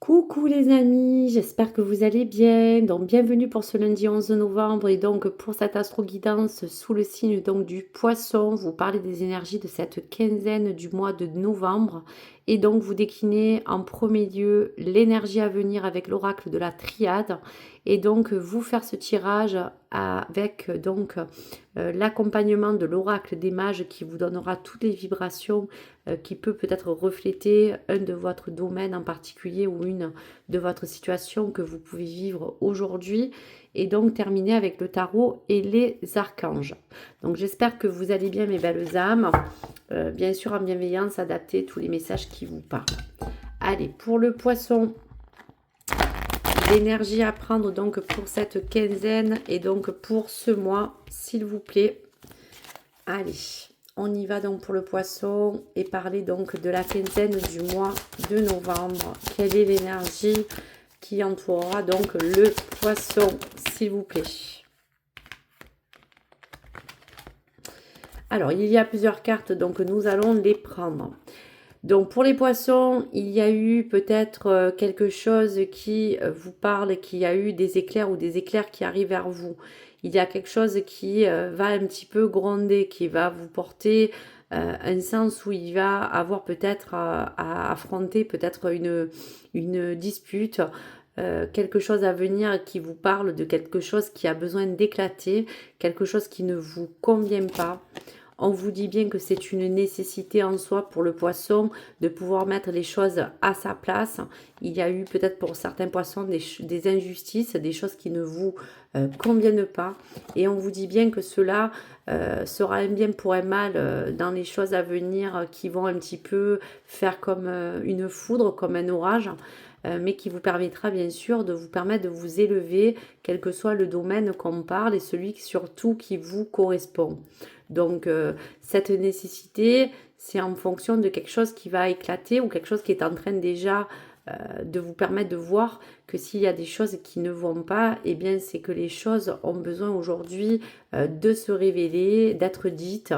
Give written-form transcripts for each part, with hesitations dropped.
Coucou les amis, j'espère que vous allez bien. Donc bienvenue pour ce lundi 11 novembre et donc pour cette astro-guidance sous le signe donc du Poisson. Vous parlez des énergies de cette quinzaine du mois de novembre et donc vous déclinez en premier lieu l'énergie à venir avec l'oracle de la Triade et donc vous faire ce tirage avec donc l'accompagnement de l'oracle des mages qui vous donnera toutes les vibrations qui peut-être refléter un de votre domaine en particulier ou une de votre situation que vous pouvez vivre aujourd'hui et donc terminer avec le tarot et les archanges. Donc j'espère que vous allez bien mes belles âmes, bien sûr en bienveillance, adaptez tous les messages qui vous parlent. Allez, pour le Poisson, l'énergie à prendre donc pour cette quinzaine et donc pour ce mois, s'il vous plaît. Allez, on y va donc pour le Poisson et parler donc de la quinzaine du mois de novembre. Quelle est l'énergie qui entourera donc le Poisson, s'il vous plaît? Alors, il y a plusieurs cartes, donc nous allons les prendre. Donc, pour les Poissons, il y a eu peut-être quelque chose qui vous parle, qu'il y a eu des éclairs ou des éclairs qui arrivent vers vous. Il y a quelque chose qui va un petit peu gronder, qui va vous porter un sens où il va avoir peut-être à affronter peut-être une dispute, quelque chose à venir qui vous parle de quelque chose qui a besoin d'éclater, quelque chose qui ne vous convient pas. On vous dit bien que c'est une nécessité en soi pour le poisson de pouvoir mettre les choses à sa place. Il y a eu peut-être pour certains poissons des injustices, des choses qui ne vous conviennent pas. Et on vous dit bien que cela sera un bien pour un mal dans les choses à venir qui vont un petit peu faire comme une foudre, comme un orage. Mais qui vous permettra bien sûr de vous permettre de vous élever, quel que soit le domaine qu'on parle et celui surtout qui vous correspond. Donc cette nécessité, c'est en fonction de quelque chose qui va éclater ou quelque chose qui est en train déjà de vous permettre de voir que s'il y a des choses qui ne vont pas, eh bien c'est que les choses ont besoin aujourd'hui de se révéler, d'être dites.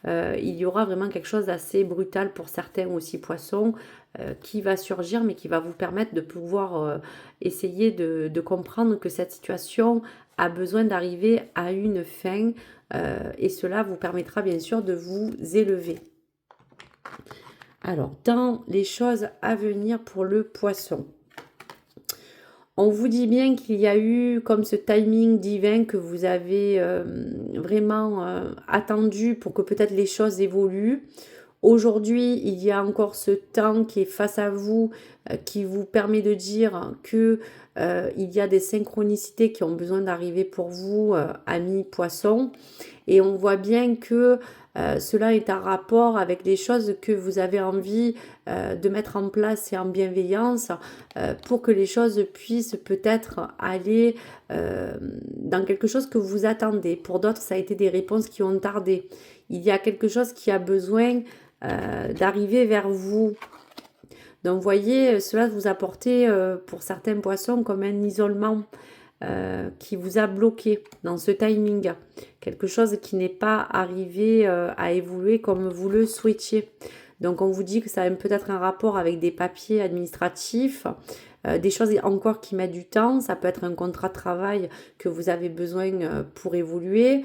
Il y aura vraiment quelque chose d'assez brutal pour certains aussi poissons qui va surgir, mais qui va vous permettre de pouvoir essayer de comprendre que cette situation a besoin d'arriver à une fin et cela vous permettra bien sûr de vous élever. Alors, dans les choses à venir pour le Poisson, on vous dit bien qu'il y a eu comme ce timing divin que vous avez vraiment attendu pour que peut-être les choses évoluent. Aujourd'hui, il y a encore ce temps qui est face à vous, qui vous permet de dire que il y a des synchronicités qui ont besoin d'arriver pour vous, amis poissons. Et on voit bien que cela est en rapport avec des choses que vous avez envie de mettre en place et en bienveillance pour que les choses puissent peut-être aller dans quelque chose que vous attendez. Pour d'autres, ça a été des réponses qui ont tardé. Il y a quelque chose qui a besoin d'arriver vers vous. Donc, vous voyez, cela vous apporter pour certains poissons comme un isolement qui vous a bloqué dans ce timing. Quelque chose qui n'est pas arrivé à évoluer comme vous le souhaitiez. Donc, on vous dit que ça a peut-être un rapport avec des papiers administratifs, des choses encore qui mettent du temps. Ça peut être un contrat de travail que vous avez besoin pour évoluer.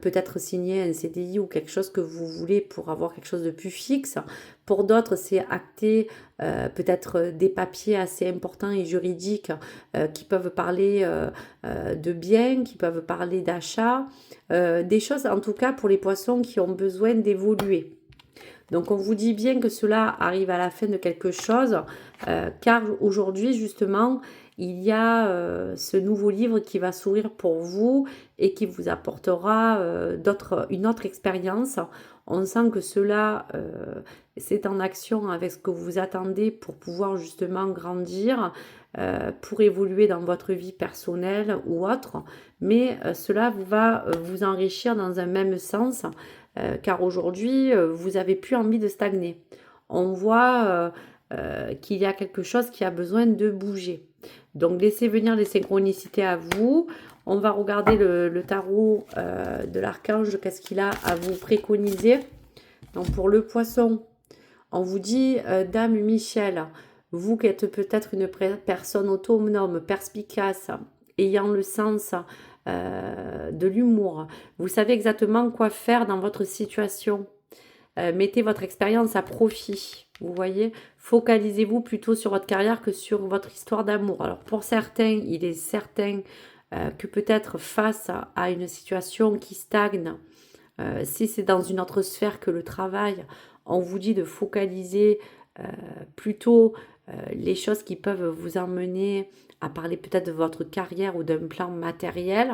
Peut-être signer un CDI ou quelque chose que vous voulez pour avoir quelque chose de plus fixe. Pour d'autres, c'est acter peut-être des papiers assez importants et juridiques qui peuvent parler de biens, qui peuvent parler d'achat. Des choses en tout cas pour les poissons qui ont besoin d'évoluer. Donc on vous dit bien que cela arrive à la fin de quelque chose, car aujourd'hui justement, il y a ce nouveau livre qui va s'ouvrir pour vous et qui vous apportera une autre expérience. On sent que cela, c'est en action avec ce que vous attendez pour pouvoir justement grandir, pour évoluer dans votre vie personnelle ou autre. Mais cela va vous enrichir dans un même sens. Car aujourd'hui, vous n'avez plus envie de stagner. On voit qu'il y a quelque chose qui a besoin de bouger. Donc, laissez venir les synchronicités à vous. On va regarder le tarot de l'archange, qu'est-ce qu'il a à vous préconiser. Donc, pour le poisson, on vous dit, Dame Michel, Vous qui êtes peut-être une personne autonome, perspicace, ayant le sens de l'humour, vous savez exactement quoi faire dans votre situation. Mettez votre expérience à profit, vous voyez. Focalisez-vous plutôt sur votre carrière que sur votre histoire d'amour. Alors pour certains, il est certain que peut-être face à une situation qui stagne, si c'est dans une autre sphère que le travail, on vous dit de focaliser plutôt les choses qui peuvent vous emmener à parler peut-être de votre carrière ou d'un plan matériel.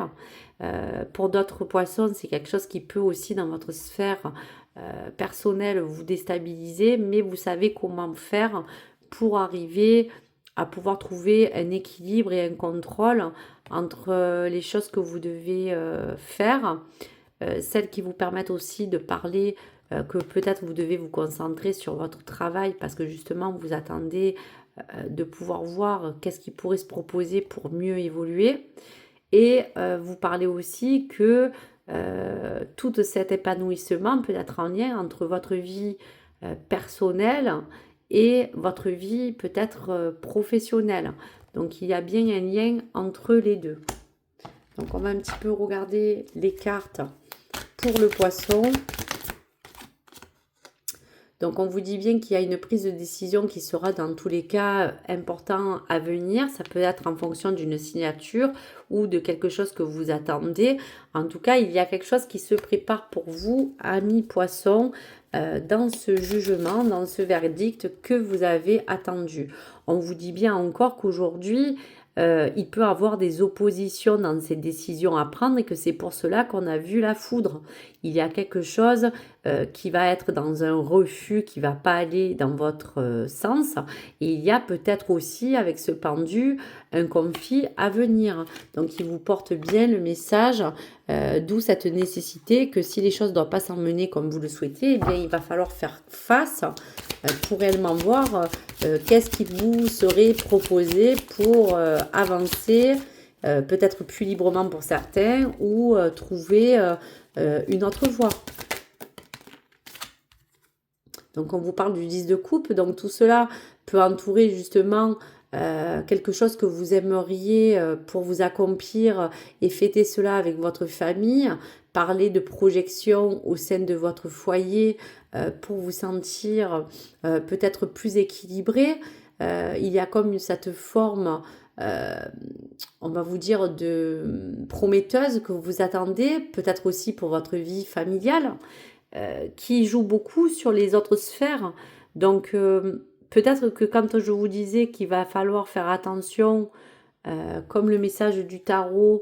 Pour d'autres poissons, c'est quelque chose qui peut aussi dans votre sphère personnelle vous déstabiliser, mais vous savez comment faire pour arriver à pouvoir trouver un équilibre et un contrôle entre les choses que vous devez faire, celles qui vous permettent aussi de parler, que peut-être vous devez vous concentrer sur votre travail parce que justement vous attendez de pouvoir voir qu'est-ce qui pourrait se proposer pour mieux évoluer. Et vous parlez aussi que tout cet épanouissement peut être en lien entre votre vie personnelle et votre vie peut-être professionnelle. Donc il y a bien un lien entre les deux. Donc on va un petit peu regarder les cartes pour le poisson. Donc on vous dit bien qu'il y a une prise de décision qui sera dans tous les cas important à venir. Ça peut être en fonction d'une signature ou de quelque chose que vous attendez. En tout cas, il y a quelque chose qui se prépare pour vous, amis poissons, dans ce jugement, dans ce verdict que vous avez attendu. On vous dit bien encore qu'aujourd'hui, il peut avoir des oppositions dans ces décisions à prendre et que c'est pour cela qu'on a vu la foudre. Il y a quelque chose qui va être dans un refus, qui va pas aller dans votre sens. Et il y a peut-être aussi avec ce pendu un conflit à venir. Donc il vous porte bien le message, d'où cette nécessité que si les choses ne doivent pas s'emmener comme vous le souhaitez, eh bien il va falloir faire face pour réellement voir qu'est-ce qui vous serait proposé pour avancer, peut-être plus librement pour certains, ou trouver une autre voie. Donc on vous parle du 10 de coupe, donc tout cela peut entourer justement quelque chose que vous aimeriez pour vous accomplir et fêter cela avec votre famille, parler de projection au sein de votre foyer pour vous sentir peut-être plus équilibré. Il y a comme cette forme, on va vous dire, de prometteuse que vous attendez, peut-être aussi pour votre vie familiale, qui joue beaucoup sur les autres sphères. Donc peut-être que quand je vous disais qu'il va falloir faire attention, comme le message du tarot,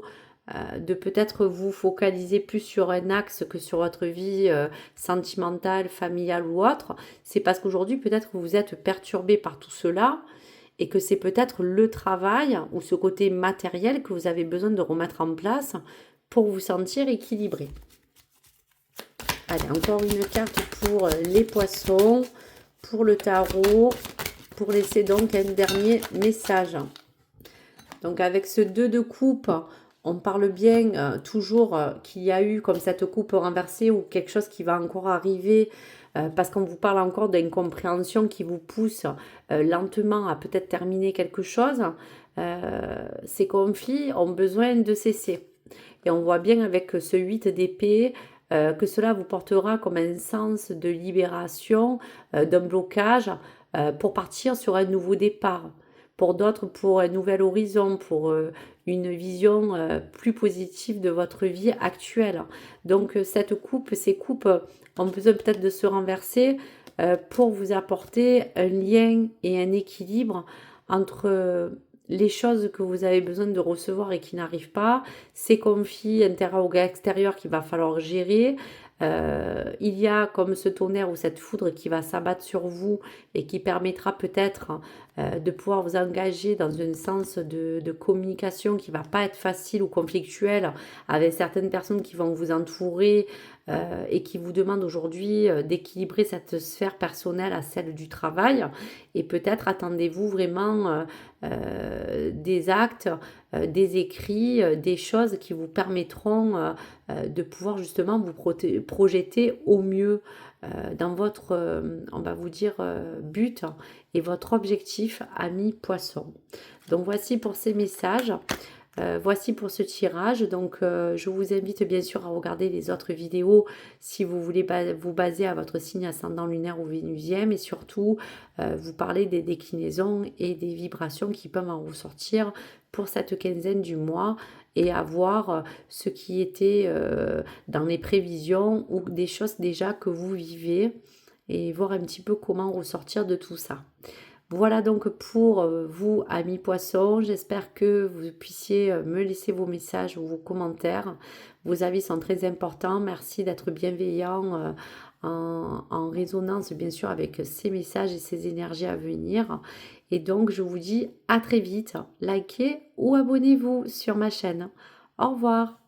de peut-être vous focaliser plus sur un axe que sur votre vie sentimentale, familiale ou autre, c'est parce qu'aujourd'hui peut-être que vous êtes perturbé par tout cela et que c'est peut-être le travail ou ce côté matériel que vous avez besoin de remettre en place pour vous sentir équilibré. Allez, encore une carte pour les poissons, pour le tarot, pour laisser donc un dernier message. Donc avec ce 2 de coupe, on parle bien toujours qu'il y a eu comme cette coupe renversée ou quelque chose qui va encore arriver parce qu'on vous parle encore d'incompréhension qui vous pousse lentement à peut-être terminer quelque chose. Ces conflits ont besoin de cesser. Et on voit bien avec ce 8 d'épée que cela vous portera comme un sens de libération, d'un blocage pour partir sur un nouveau départ. Pour d'autres, pour un nouvel horizon, pour une vision plus positive de votre vie actuelle. Donc cette coupe, ces coupes ont besoin peut-être de se renverser pour vous apporter un lien et un équilibre entre les choses que vous avez besoin de recevoir et qui n'arrivent pas, ces conflits intérieurs ou extérieurs qu'il va falloir gérer. Il y a comme ce tonnerre ou cette foudre qui va s'abattre sur vous et qui permettra peut-être de pouvoir vous engager dans un sens de communication qui ne va pas être facile ou conflictuel avec certaines personnes qui vont vous entourer et qui vous demande aujourd'hui d'équilibrer cette sphère personnelle à celle du travail. Et peut-être attendez-vous vraiment des actes, des écrits, des choses qui vous permettront de pouvoir justement vous projeter au mieux dans votre, on va vous dire, but et votre objectif, ami poisson. Donc voici pour ces messages. Voici pour ce tirage. Donc, je vous invite bien sûr à regarder les autres vidéos si vous voulez vous baser à votre signe ascendant lunaire ou vénusien, et surtout vous parler des déclinaisons et des vibrations qui peuvent en ressortir pour cette quinzaine du mois et avoir ce qui était dans les prévisions ou des choses déjà que vous vivez et voir un petit peu comment ressortir de tout ça. Voilà donc pour vous, amis poissons. J'espère que vous puissiez me laisser vos messages ou vos commentaires. Vos avis sont très importants. Merci d'être bienveillant en résonance, bien sûr, avec ces messages et ces énergies à venir. Et donc, je vous dis à très vite. Likez ou abonnez-vous sur ma chaîne. Au revoir.